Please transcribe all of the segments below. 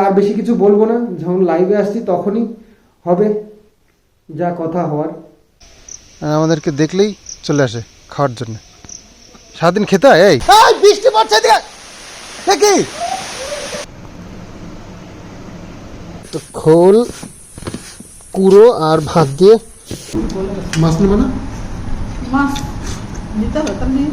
আর বেশি কিছু বলবো না, যখন লাইভে আসছি তখনই হবে যা কথা হওয়ার। আমাদেরকে দেখলেই চলে আসে খাওয়ার জন্য। সারাদিন খেতে হয়। এই বৃষ্টি পড়ছে দেখি তো খোল কুড়ো আর ভাত দিয়ে মাছ নেবে না? মাছ নিতে হবে তার নেই।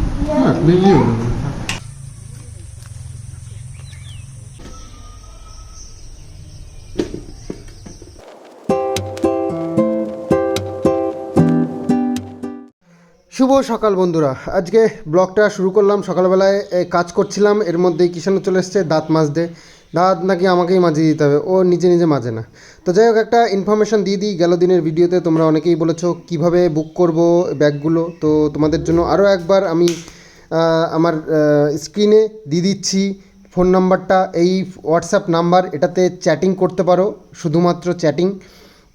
শুভ সকাল বন্ধুরা, আজকে ব্লগটা শুরু করলাম সকালবেলায়। কাজ করছিলাম, এর মধ্যেই কিষাণু চলে এসছে দাঁত মাজতে। দাঁত নাকি আমাকেই মাজিয়ে দিতে হবে, ও নিজে নিজে মাজে না। তো যাই হোক, একটা ইনফরমেশান দিয়ে দিই। গেল দিনের ভিডিওতে তোমরা অনেকেই বলেছো কিভাবে বুক করব ব্যাগগুলো, তো তোমাদের জন্য আরও একবার আমি আমার স্ক্রিনে দিয়ে দিচ্ছি ফোন নাম্বারটা। এই হোয়াটসঅ্যাপ নাম্বার, এটাতে চ্যাটিং করতে পারো, শুধুমাত্র চ্যাটিং।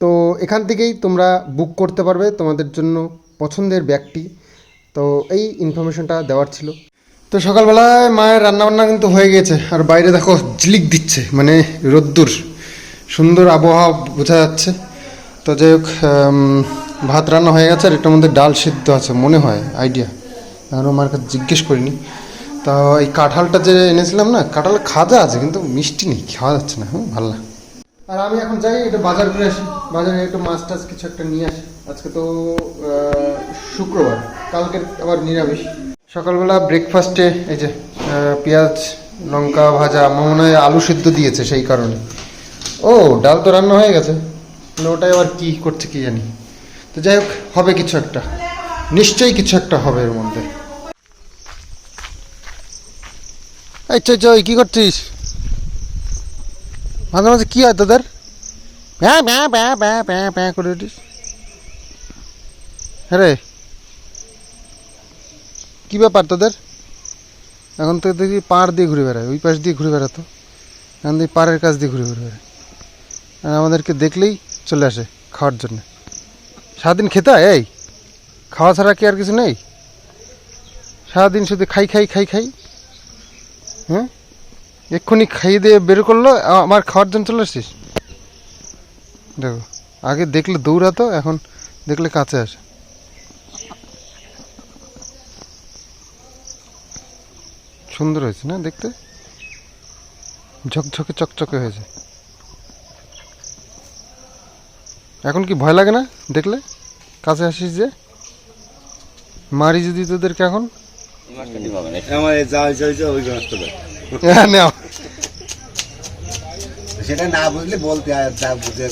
তো এখান থেকেই তোমরা বুক করতে পারবে তোমাদের জন্য পছন্দের ব্যাগটি। তো এই ইনফরমেশনটা দেওয়ার ছিল। তো সকালবেলায় মায়ের রান্নাবান্না কিন্তু হয়ে গেছে, আর বাইরে দেখো ঝিলিক দিচ্ছে, মানে রোদ্দুর, সুন্দর আবহাওয়া বোঝা যাচ্ছে। তো যাই হোক, ভাত রান্না হয়ে গেছে, আর এটার মধ্যে ডাল সিদ্ধ আছে মনে হয়, আইডিয়া, আরও আমার কাছে জিজ্ঞেস করিনি। তা এই কাঁঠালটা যে এনেছিলাম না, কাঁঠাল খাজা আছে কিন্তু মিষ্টি নেই, খাওয়া যাচ্ছে না, ভালো না। আর আমি এখন যাই একটু বাজার করে আসি, বাজারে একটু মাছ টাছ কিছু একটা নিয়ে আসি। আজকে তো শুক্রবার, কালকে আবার নিরামিষ। সকালবেলা ব্রেকফাস্টে এই যে পেঁয়াজ লঙ্কা ভাজা, মনে হয় আলু সিদ্ধ দিয়েছে সেই কারণে। ও ডাল তো রান্না হয়ে গেছে, ওটাই আবার কী করছে কি জানি। তো যাই হোক, হবে কিছু একটা, নিশ্চয়ই কিছু একটা হবে এর মধ্যে। এই চই কী করছিস? মাঝে মাঝে কী হয় তোদের? হ্যাঁ ব্যাঁ ব্যাঁ ব্যাঁ ব্যাঁ ব্যাঁ করে উঠিস। হ্যাঁ রে, কী ব্যাপার তোদের? এখন তো দেখি পাড় দিয়ে ঘুরে বেড়ায়, ওই পাশ দিয়ে ঘুরে বেড়াতো, এখন দেখি পাড়ের কাছ দিয়ে ঘুরে ঘুরে বেড়ায়। আর আমাদেরকে দেখলেই চলে আসে খাওয়ার জন্য। সারাদিন খেতে হয়। এই খাওয়া ছাড়া কি আর কিছু নেই? সারাদিন শুধু খাই খাই খাই খাই। হ্যাঁ, এক্ষুনি খাইয়ে দিয়ে বের করলো, আমার খাওয়ার জন্য চলে আসছিস। দেখো, আগে দেখলে দৌড়াতো, এখন দেখলে কাছে আসে। সুন্দর হয়েছে না দেখতে, ঝকঝকে চকচকে হয়েছে। এখন কি ভয় লাগে না দেখলে? কাছে আসিস যে, মারি যদি তোদেরকে এখন। সেটা না বুঝলে বলতে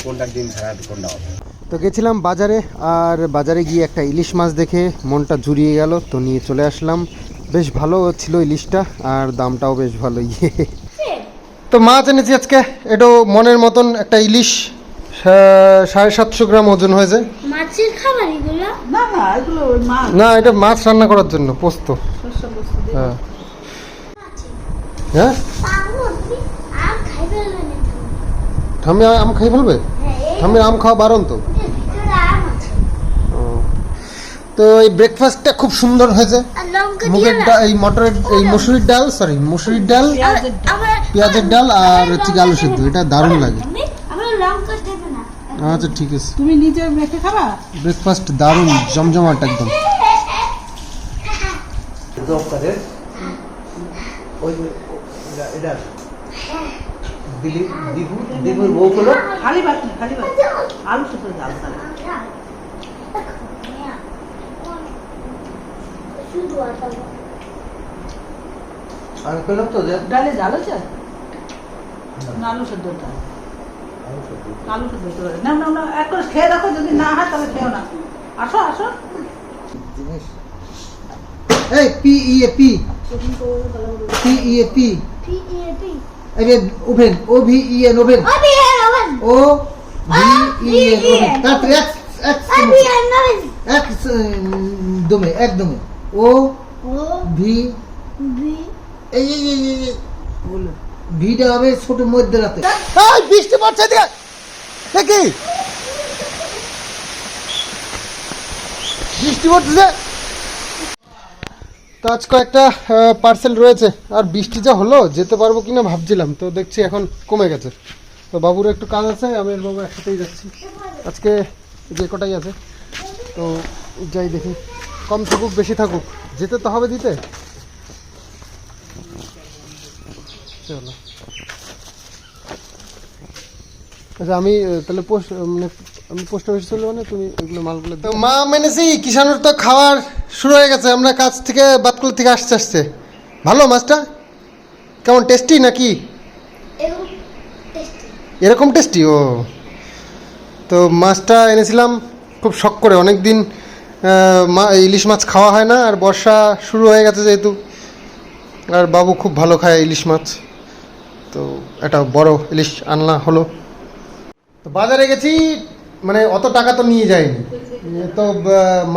কোনটা ডিম ছাড়া কোনটা হবে। তো গেছিলাম বাজারে, আর বাজারে গিয়ে একটা ইলিশ মাছ দেখে মনটা জুড়িয়ে গেল, তো নিয়ে চলে আসলাম। বেশ ভালো ছিল ইলিশটা, আর দামটাও বেশ ভালো। তো মাছ এনেছি আজকে, একটু মনের মতন একটা ইলিশ, 750 গ্রাম ওজন হয়েছে। মাছের খাবার এগুলো? না না, এগুলো মাছ। না, এটা মাছ রান্না করার জন্য পোস্ত। হ্যাঁ হ্যাঁ, ঠাম্মি আম খাই ফেলবে? ঠাম্মির আম খাওয়া বারণ তো। তো এই ব্রেকফাস্টটা খুব সুন্দর হয়েছে। মুগের ডাল, এই মটরের, এই মসুরির ডাল, মসুরির ডাল, পেঁয়াজের ডাল, আর হচ্ছে আলু সিদ্ধ, এটা দারুণ লাগে। আচ্ছা ঠিক আছে, তুমি নিজে মেখে খাবা। ব্রেকফাস্ট দারুণ জমজমাট একদম। খালি ভাত না, খালি ভাত, আলু সিদ্ধ ডাল তাহলে। ডালে জাল আছে না? আলু সিদ্ধ ডাল, আলু সিদ্ধ না না না, এক করে খেয়ে দেখো, যদি না হয় তাহলে খেও না। আসো আসো। এই P E A P, P E A P, এই ওভেন, ও ভি ই এন, ওভেন, ও ভি ই এন, ওভেন, তারপরে একদমে একদমে, ও ভি, এই ভিটা হবে ছোট মধ্যরাতে। বৃষ্টি পড়ছে দেখি, বৃষ্টি পড়ছে। তো তো আজ কয়েকটা পার্সেল রয়েছে, আর বৃষ্টি যা হলো যেতে পারবো কিনা ভাবছিলাম, তো দেখছি এখন কমে গেছে। তো বাবুর একটু কাজ আছে, আমি আর বাবু একসাথেই যাচ্ছি আজকে, যে কটাই আছে। তো যাই দেখি, কম থাকুক বেশি থাকুক, যেতে তো হবে দিতে। চলো, আচ্ছা আমি তাহলে আমি পোস্ট অফিস চলে, মানে তুমি ওইগুলো মালগুলো। তো মা মেনেছি, কিষানুর তো খাওয়ার শুরু হয়ে গেছে। আমরা কাজ থেকে বাতকুল থেকে আসতে ভালো মাছটা কেমন, টেস্টি নাকি? এরকম টেস্টি? ও, তো মাছটা এনেছিলাম খুব শখ করে, অনেক দিন ইলিশ মাছ খাওয়া হয় না, আর বর্ষা শুরু হয়ে গেছে যেহেতু, আর বাবু খুব ভালো খায় ইলিশ মাছ, তো একটা বড় ইলিশ আনলা হলো। তো বাজারে গেছি, মানে অত টাকা তো নিয়ে যায়নি, তো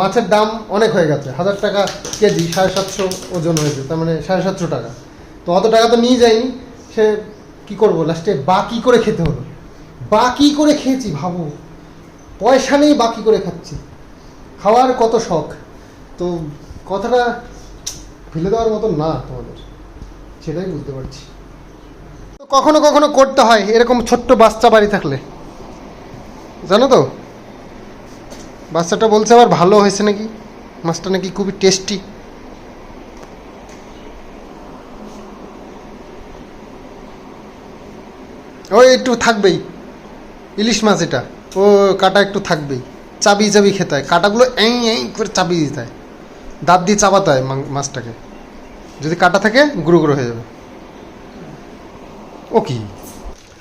মাছের দাম অনেক হয়ে গেছে, 1000 টাকা কেজি, 750 ওজন হয়েছে, তার মানে 750 টাকা। তো অত টাকা তো নিয়ে যায়নি, সে কি করব, লাস্টে বাকি করে খেতে হলো। বাকি করে খেয়েছি, ভাবো, পয়সা নেই বাকি করে খাচ্ছি। খাওয়ার কত শখ, তো কথাটা ফেলে দেওয়ার মতো না তোমাদের, সেটাই বুঝতে পারছি। তো কখনো কখনো করতে হয় এরকম ছোট্ট বাচ্চা বাড়ি থাকলে, জানো তো। বাচ্চাটা বলছে আবার ভালো হয়েছে নাকি, মাছটা নাকি খুবই টেস্টি। ওই একটু থাকবেই, ইলিশ মাছ এটা, ও কাটা একটু থাকবেই, চাবি খেতে হয়, কাটাগুলো এই করে চাবি দিতে হয়, দাঁত দিয়ে চাবাতে হয় মাছটাকে, যদি কাটা থাকে গুঁড়ো গুঁড়ো হয়ে যাবে। ও কি,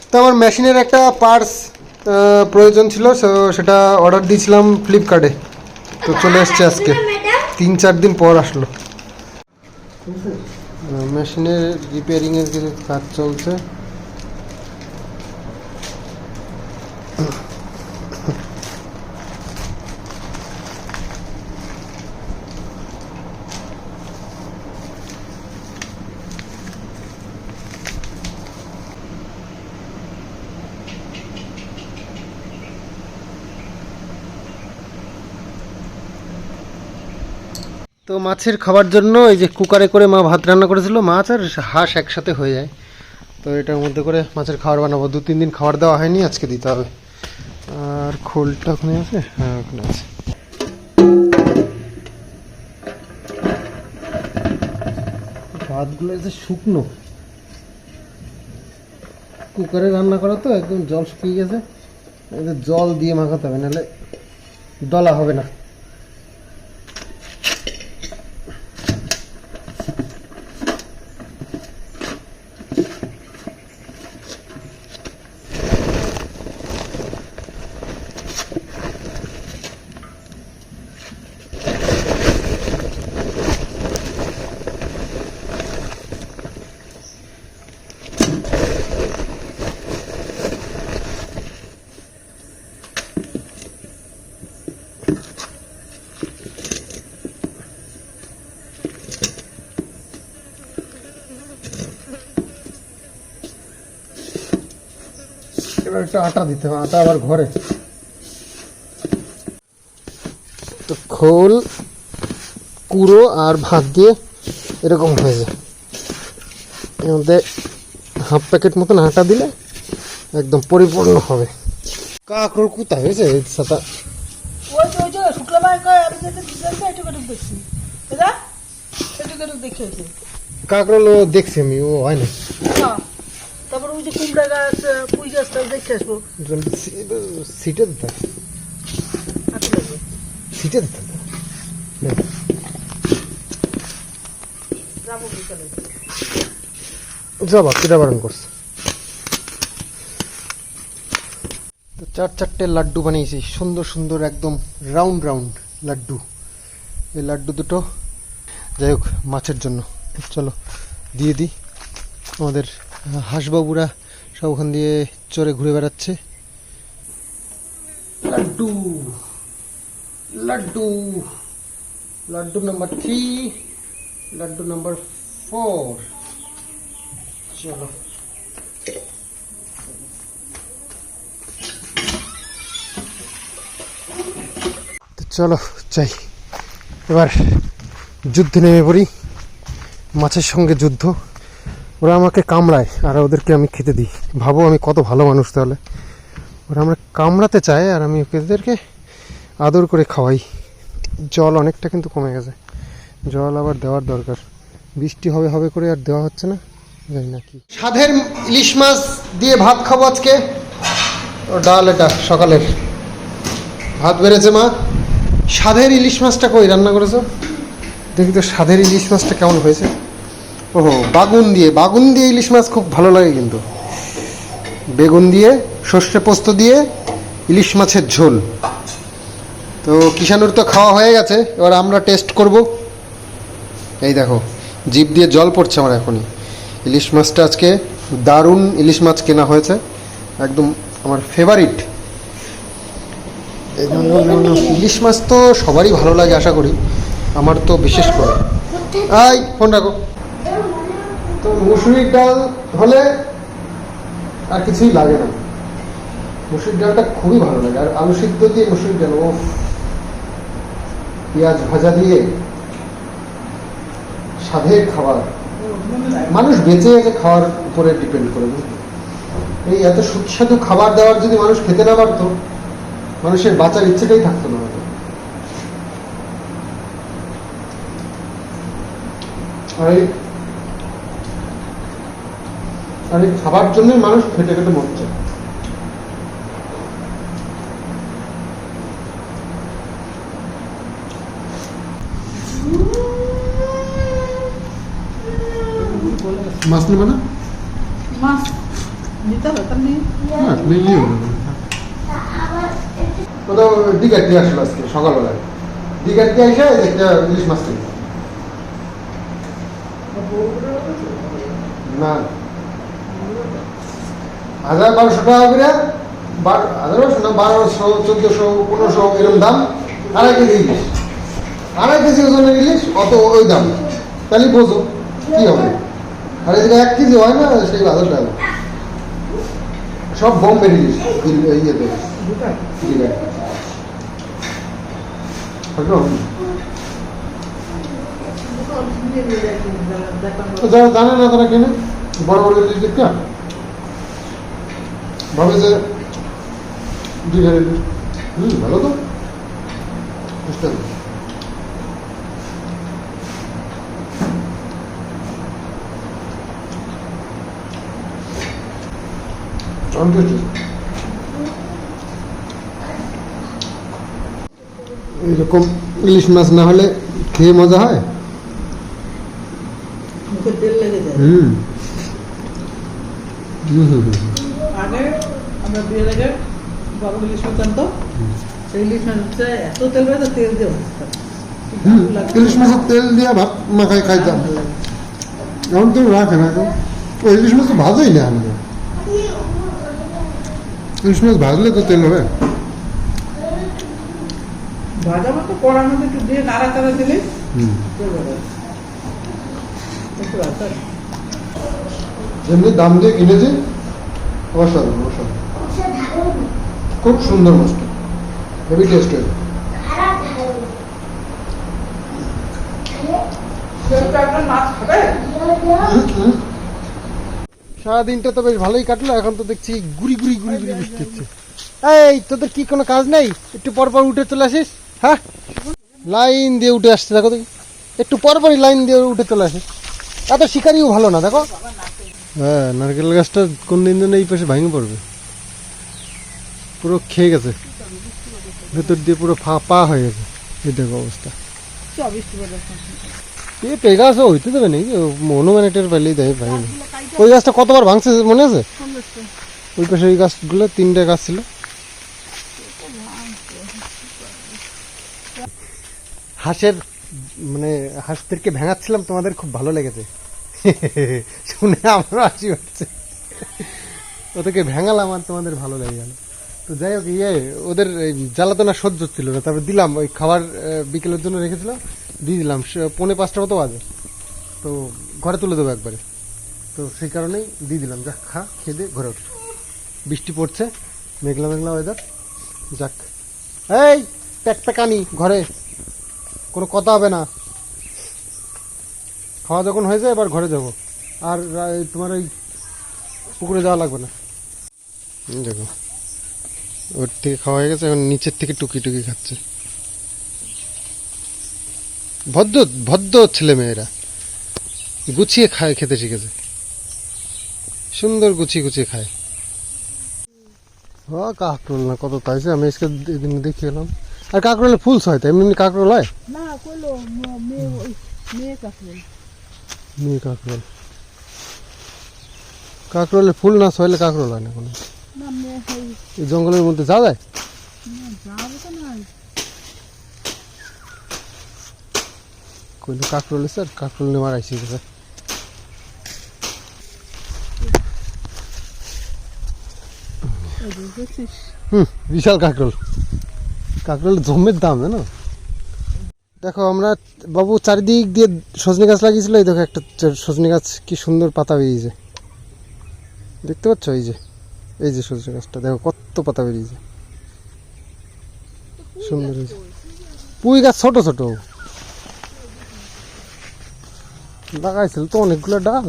তো আমার মেশিনের একটা পার্টস প্রয়োজন ছিল, সেটা অর্ডার দিয়েছিলাম ফ্লিপকার্টে, তো চলে এসছে আজকে, 3-4 দিন পর আসলো। মেশিনের রিপেয়ারিংয়ের কিছু কাজ চলছে। তো মাছের খাবার জন্য এই যে কুকারে করে মা ভাত রান্না করেছিল, মাছ আর হাঁস একসাথে হয়ে যায়, তো এটার মধ্যে করে মাছের খাবার বানাবো। 2-3 দিন খাবার দেওয়া হয়নি, আজকে দিতে হবে। আর খোলটা ওখানে আছে, হ্যাঁ ওখানে আছে। ভাতগুলো যে শুকনো, কুকারে রান্না করা তো একদম জল শুকিয়ে গেছে, জল দিয়ে মাখাতে হবে, নাহলে দলা হবে না। এবার একটু আটা দিতে হবে, আটা আবার ঘরে। তো খোল, কুড়ো আর ভাত দিয়ে এরকম হয়ে যায়, এর মধ্যে হাফ প্যাকেট মতন আটা দিলে একদম পরিপূর্ণ হবে। কাঁকড়োর কুতা হয়েছে সাথে, ওই যে শুক্রবার আমি যেটা একটু দেখছি, দাদা একটু দেখে হয়েছে কাঁকড়ো দেখছি আমি, ও হয় না। তারপর ওই যে কুমড়া গাছ, পুঁই গাছটা দেখে আসবো। সিটে দিতে সিটে দিতে যাবো বিকালে, যাবা কিরা বারণ করছে। তো 4-4টে লাড্ডু বানিয়েছি, সুন্দর সুন্দর একদম রাউন্ড রাউন্ড লাড্ডু। এই লাড্ডু দুটো যাই হোক মাছের জন্য, চলো দিয়ে দিই। আমাদের হাঁসবাবুরা সব ওখান দিয়ে চড়ে ঘুরে বেড়াচ্ছে। লাড্ডু লাড্ডু লাড্ডু নাম্বার 3, লাড্ডু নাম্বার 4, চলো। তো চলো যাই, এবার যুদ্ধে নেমে পড়ি। মাছের সঙ্গে যুদ্ধ। ওরা আমাকে কামড়ায় আর ওদেরকে আমি খেতে দিই। ভাবো আমি কত ভালো মানুষ তাহলে। ওরা আমরা কামড়াতে চায় আর আমি ওদেরকে আদর করে খাওয়াই। জল অনেকটা কিন্তু কমে গেছে, জল আবার দেওয়ার দরকার। বৃষ্টি হবে হবে করে আর দেওয়া হচ্ছে না, জানি না কি। স্বাদের ইলিশ মাছ দিয়ে ভাত খাবো আজকে। ও ডাল, এটা সকালের ভাত বেড়েছে মা। স্বাদের ইলিশ মাছটা কই রান্না করেছো দেখি তো, স্বাদের ইলিশ মাছটা কেমন হয়েছে। ওহো, বাগুন দিয়ে ইলিশ মাছ খুব ভালো লাগে কিন্তু। বেগুন দিয়ে, সর্ষে পোস্ত দিয়ে ইলিশ মাছের ঝোল। তো কিষানুর তো খাওয়া হয়ে গেছে, এবার আমরা টেস্ট করব। এই দেখো, জিভ দিয়ে জল পড়ছে আমার এখনই। ইলিশ মাছটা আজকে দারুণ ইলিশ মাছ কেনা হয়েছে, একদম আমার ফেভারিট। ইলিশ মাছ তো সবারই ভালো লাগে আশা করি, আমার তো বিশেষ করে। আই ফোন রাখো। তো মুসুরির ডাল হলে আর কিছুই লাগে না, মুসুরির ডালটা খুবই ভালো লাগে। আর আলু সিদ্ধ দিয়ে মুসুরির ডাল, ও পেঁয়াজ ভাজা দিয়ে স্বাদের খাবার। মানুষ বেঁচে আছে খাওয়ার উপরে ডিপেন্ড করে। এই এত সুস্বাদু খাবার দাবার যদি মানুষ খেতে না পারতো, মানুষের বাঁচার ইচ্ছেটাই থাকতো না হয়তো। আর এই খাবার জন্যই মানুষ খেটে খেটে মরছে। মাছ নেবে না? মাছ নিতে হবে তার নেই। হ্যাঁ, নিলেই হলো। কোথাও দিঘার দিয়ে আসলো আজকে সকালবেলায়, দিঘার দিয়ে এসে একটা ইলিশ মাছ কিনল। না, ১,২০০ টাকা করে, ১,২০০ না ১,২০০, ১৪০০, ১৫০০ এরকম দাম। ২.৫ কেজি ইলিশ, ২.৫ কেজি ওজনের ইলিশ, অত ওই দাম। তাহলে বোঝো কি হবে। আর এদিকে ১ কেজি হয় না, সেই ১,০০০ টাকা। সব বোম্বে ইলিশ ইয়েতে, দীঘায়। যারা জানে না তারা কেনে বড় বড় ইলিশ দেখতে ভাবে যে দীঘার ইলিশ। ভালো তো বুঝতে হবে। এইরকম ইলিশ মাছ না হলে খেয়ে মজা হয়। মুখে তেল লেগে যায়। আগে আমরা বিয়ের আগে বাবা ইলিশ মাছ আনতো, সেই ইলিশ মাছ হচ্ছে এত তেল বেড়ে তেল দিয়ে ইলিশ মাছের তেল দিয়ে ভাত মাখাই খাইতাম। এখন তো রাখে না, এখন ওই ইলিশ মাছ তো ভাজেই না। আমাদের ইলিশ মাছ ভাজলে তো তেল হবে। ভাজা মতো কড়ার মধ্যে একটু দিয়ে নাড়া চাড়া দিলে এমনি দাম দিয়ে কিনেছি, অসাধারণ অসাধারণ, খুব সুন্দর মাছটা, হেভি টেস্ট হয়েছে। মাছ খাবে। সারাদিনটা তো বেশ ভালোই কাটলো, এখন তো দেখছি গুড়ি গুড়ি গুড়ি গুড়ি বৃষ্টি হচ্ছে। এই তোদের কি কোনো কাজ নেই? একটু পর পর উঠে চলে আসিস। হ্যাঁ, লাইন দিয়ে উঠে আসছে, দেখো দেখি, একটু পরপরই লাইন দিয়ে উঠে চলে আসিস। এত শিকারিও ভালো না, দেখো। হ্যাঁ, নারকেল গাছটা কোন দিন যেন এই পাশে ভেঙে পড়বে, পুরো খেয়ে গেছে, ভেতর দিয়ে পুরো ফাঁপা হয়ে গেছে। এই দেখো অবস্থা। পেঁপে গাছও হইতে দেবে নাকি, হনুমানেটের পেলেই দেয় ভাঙেনি। ওই গাছটা কতবার ভাঙছে মনে আছে? ওই পাশে ওই গাছগুলো 3টে গাছ ছিল। হাঁসের মানে হাঁসদেরকে ভেঙাচ্ছিলাম, তোমাদের খুব ভালো লেগেছে শুনে, আমরা হাসি হচ্ছে। ওদেরকে ভেঙালাম আর তোমাদের ভালো লেগে গেল। তো যাই হোক, ওদের জ্বালাতনা সহ্য হচ্ছিল না, তারপরে দিলাম ওই খাবার, বিকেলের জন্য রেখেছিলাম, দিয়ে দিলাম। 4:45 মতো বাজে, তো ঘরে তুলে দেবো একবারে, তো সেই কারণেই দিয়ে দিলাম। যাক, খা, খেয়ে দিয়ে ঘরে উঠ। বৃষ্টি পড়ছে, মেঘলা মেঘলা ওয়েদার। যাক, এই প্যাক প্যাকানি ঘরে, কোনো কথা হবে না। খাওয়া যখন হয়ে যায় এবার ঘরে যাব, আর তোমার ওই পুকুরে যাওয়া লাগবে না। দেখো ওর থেকে খাওয়া হয়ে গেছে, এখন নিচের থেকে টুকি টুকি খাচ্ছে। ভদ্র ভদ্র ছেলে মেয়েরা গুছিয়ে খায়, খেতে শিখেছে, সুন্দর গুছিয়ে গুছিয়ে খায়। কাকরোল না কত তাইছে, আমি আজকে দেখে এলাম। আর কাকরোলে ফুলস হয় তো, এমনি এমনি কাকরোল হয় না কইলো মেয়ে কাকরোল। মেয়ে কাকরোল, কাকরোলে ফুল না ছয়লে কাকরোল হয় না কোনো। না মেয়ে হই এই জঙ্গলের মধ্যে যাওয়া যায়? যাবে তো না। কইলো কাকরোল স্যার, কাকরোল নিয়ে মারাইছি গেছে। দেখছিস বিশাল কাকরোল, কাকরোল জমের দাম জানো। দেখো আমরা বাবু চারিদিক দিয়ে সজনে গাছ লাগিয়েছিল, এই দেখো একটা সজনে গাছ কি সুন্দর পাতা বেরিয়েছে, দেখতে পাচ্ছ? এই যে সজনে গাছটা দেখো কত পাতা বেরিয়েছে, সুন্দর হয়েছে। পুঁই গাছ ছোট ছোট লাগাইছিল তো অনেকগুলো ডাল,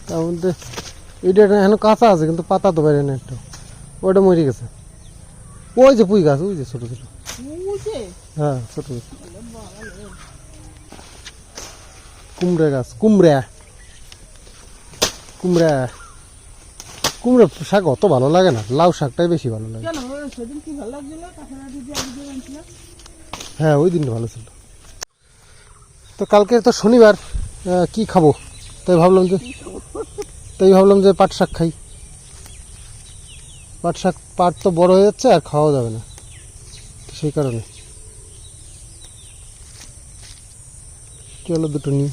তার মধ্যে এইটা এখন কাঁচা আছে কিন্তু পাতা তো বেরোয় না একটা, ওটা মরে গেছে। ওই যে পুঁই গাছ, ওই যে ছোট ছোট, হ্যাঁ ছোট ছোট কুমড়া গাছ, কুমড়া কুমড়া কুমড়া শাক অত ভালো লাগে না, লাউ শাকটাই বেশি ভালো লাগে। কেন সেদিন কি ভালো লাগছিল কাঁঠাল দিয়ে আলু দিয়ে আনছিলাম। হ্যাঁ ওই দিনটা ভালো ছিল। তো কালকে তো শনিবার, কি খাবো, তাই ভাবলাম যে পাট শাক খাই। পাট শাক, পাট তো বড় হয়ে যাচ্ছে আর খাওয়া যাবে না, সেই কারণে কি হলো দুটো নিই।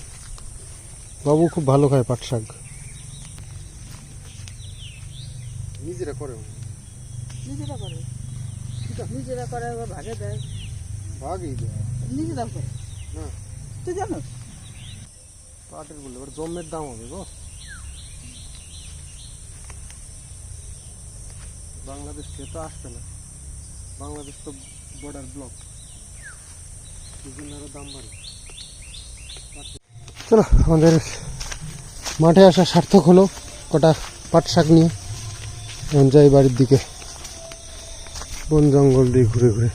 বাবু খুব ভালো খায় পাট শাক, নিজেরা করে নিজেরা করে, নিজেরা করে আবার ভাগে দেয়, ভাগই দেয়, নিজেরা করে। হ্যাঁ তুই জানো পাটের বলে এবার জমের দাম হবে গো। বাংলাদেশ থেকে তো আসবে না, বাংলাদেশ তো বর্ডার ব্লক, আরো দাম বাড়ে। চলো আমাদের মাঠে আসা সার্থক হলো, কটা পাট শাক নিয়ে এখন যাই বাড়ির দিকে, বন জঙ্গল দিয়ে ঘুরে ঘুরে।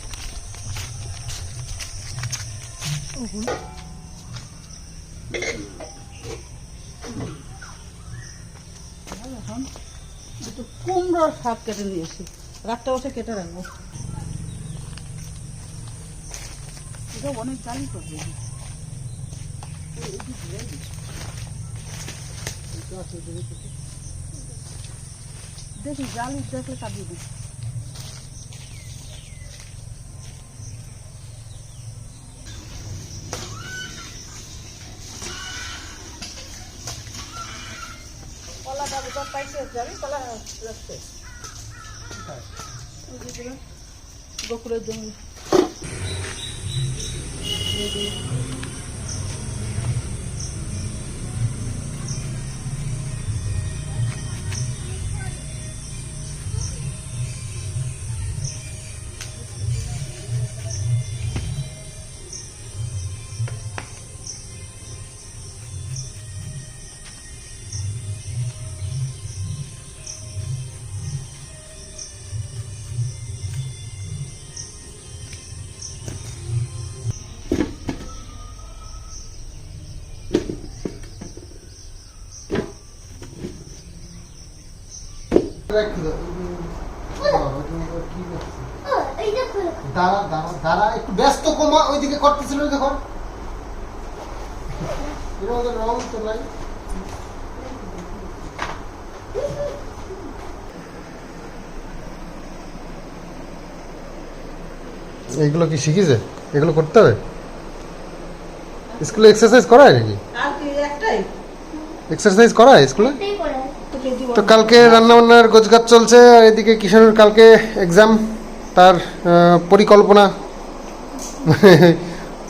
দুটো কুমড়োর শাক কেটে নিয়ে এসি, রাতটা বসে কেটে রাখবো। এটা অনেক জালি করবে, দেখি জালি দেখলে কাটিয়ে দিই। কলা যাবে তো পাইছে, যাবি কলা রাখতে বকুলের জমি। দাঁড়া একটু ব্যস্ত কমা, ওইদিকে করতেছিল দেখো, রং তো নাই। এইগুলো কি শিখিছে? এগুলো করতে হবে স্কুলে? এক্সারসাইজ করায় নাকি? আর কি একটাই এক্সারসাইজ করায় স্কুলে? এটাই করে। তো কালকে রান্নাবান্নার গোছগাছ চলছে, আর এদিকে কিষাণুর কালকে এক্সাম, তার পরিকল্পনা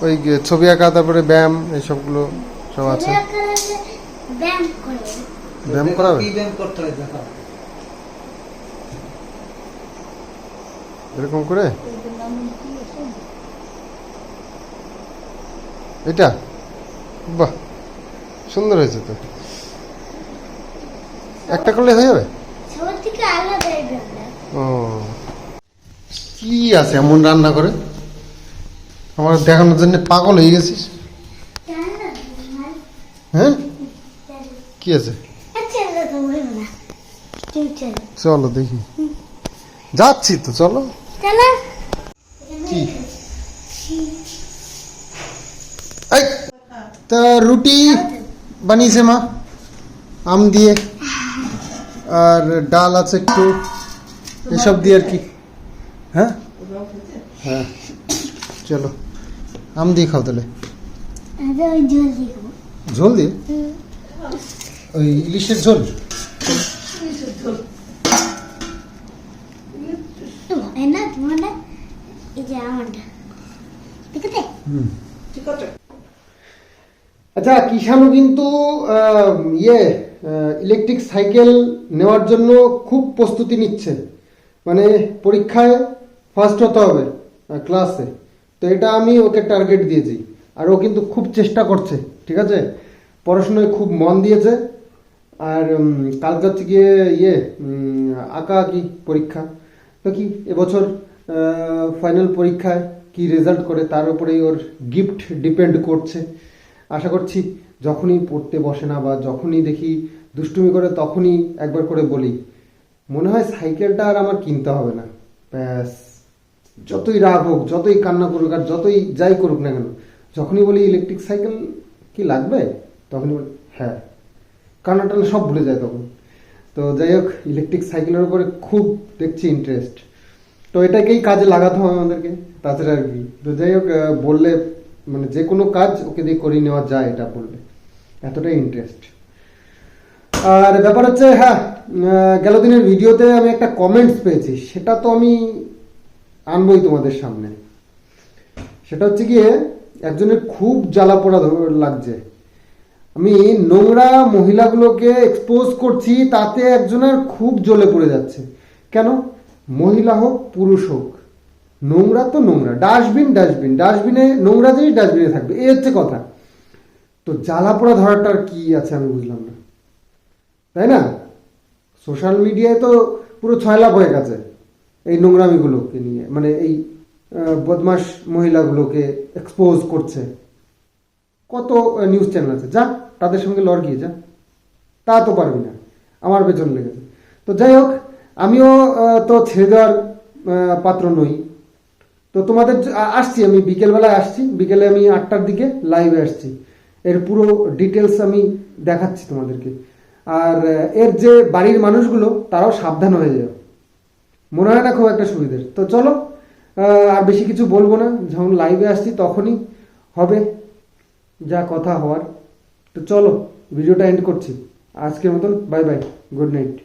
ওই ছবি আঁকা, তারপরে ব্যায়াম, এইসবগুলো সব আছে। ব্যায়াম করে। ব্যায়াম করাবে? কি ব্যায়াম করতে হয় দেখো। এরকম করে এটা, বাহ সুন্দর হয়েছে তো। একটা করলে হয়ে যাবে। সবার থেকে আলাদা এই রান্না। ও কি আছে এমন রান্না করে আমার দেখানোর জন্য পাগল হয়ে গেছিস? জানো না তোমার? হ্যাঁ কি আছে? আচ্ছা এটা তো বলবো না। তুই চল। চলো দেখি, যাচ্ছি তো, চলো। চলো। কি এই, তা রুটি বানিয়েছে মা আম দিয়ে, আর ডাল আছে একটু, এসব দিয়ে আর কি। হ্যাঁ হ্যাঁ চলো আম দিয়ে খাও তাহলে। আরে ওই জল দিব। ঝোল দিয়ে? ওই ইলিশের ঝোল? এই না তোমার না, এই যে আমারটা। ঠিক আছে? ঠিক আছে। আচ্ছা, কিষানও কিন্তু ইলেকট্রিক সাইকেল নেওয়ার জন্য খুব প্রস্তুতি নিচ্ছে, মানে পরীক্ষায় ফার্স্ট হতে হবে ক্লাসে। তো এটা আমি ওকে টার্গেট দিয়েছি, আর ও কিন্তু খুব চেষ্টা করছে, ঠিক আছে, পড়াশোনায় খুব মন দিয়েছে। আর কালকে হচ্ছে গিয়ে আঁকা কি পরীক্ষা, তো কি এবছর ফাইনাল পরীক্ষায় কি রেজাল্ট করে তার উপরেই ওর গিফট ডিপেন্ড করছে। আশা করছি যখনই পড়তে বসে না বা যখনই দেখি দুষ্টুমি করে তখনই একবার করে বলি, মনে হয় সাইকেলটা আর আমার কিনতে হবে না, ব্যাস। যতই রাগ হোক, যতই কান্না করুক, আর যতই যাই করুক না কেন, যখনই বলি ইলেকট্রিক সাইকেল কি লাগবে, তখনই বলি হ্যাঁ, কান্না টান্না সব ভুলে যায় তখন। তো যাই হোক, ইলেকট্রিক সাইকেলের উপরে খুব দেখছি ইন্টারেস্ট, তো এটাকেই কাজে লাগাতে হবে আমাদেরকে, তাছাড়া আর কি। তো যাই হোক, বললে মানে যে কোনো কাজ ওকে দিয়ে করিয়ে নেওয়া যায়, এটা বললে এতটাই ইন্টারেস্ট। আর ব্যাপার হচ্ছে, হ্যাঁ, গেল দিনের ভিডিওতে আমি একটা কমেন্টস পেয়েছি, সেটা তো আমি আনবই তোমাদের সামনে। সেটা হচ্ছে গিয়ে একজনের খুব জ্বালা পোড়া লাগছে, আমি নোংরা মহিলাগুলোকে এক্সপোজ করছি, তাতে একজনের খুব জ্বলে পড়ে যাচ্ছে। কেন? মহিলা হোক পুরুষ হোক, নোংরা তো নোংরা, ডাস্টবিনে নোংরা জিনিস ডাস্টবিনে থাকবে, এই হচ্ছে কথা। তো জ্বালা পোড়া ধরাটার কি আছে আমি বুঝলাম না, তাই না? সোশ্যাল মিডিয়ায় তো পুরো ছয়লাভ হয়ে গেছে এই নোংরামিগুলোকে নিয়ে, মানে এই বদমাস মহিলাগুলোকে এক্সপোজ করছে। কত নিউজ চ্যানেল আছে, যা তাদের সঙ্গে লড় গিয়ে যা, তা তো পারবি না, আমার পেছন লেগেছে। তো যাই হোক, আমিও তো ছেড়ে দেওয়ার পাত্র নই। তো তোমাদের আসছি, আমি বিকেলবেলায় আসছি, বিকেলে আমি 8টার দিকে লাইভে আসছি, এর পুরো ডিটেলস আমি দেখাচ্ছি তোমাদেরকে। আর এর যে বাড়ির মানুষগুলো, তারাও সাবধান হয়ে যাও, মনে হয় না খুব একটা সুবিধের। তো চলো, আর বেশি কিছু বলবো না, যখন লাইভে আসছি তখনই হবে যা কথা হওয়ার। তো চলো ভিডিওটা এন্ড করছি, আজকের মতন বাই বাই, গুড নাইট।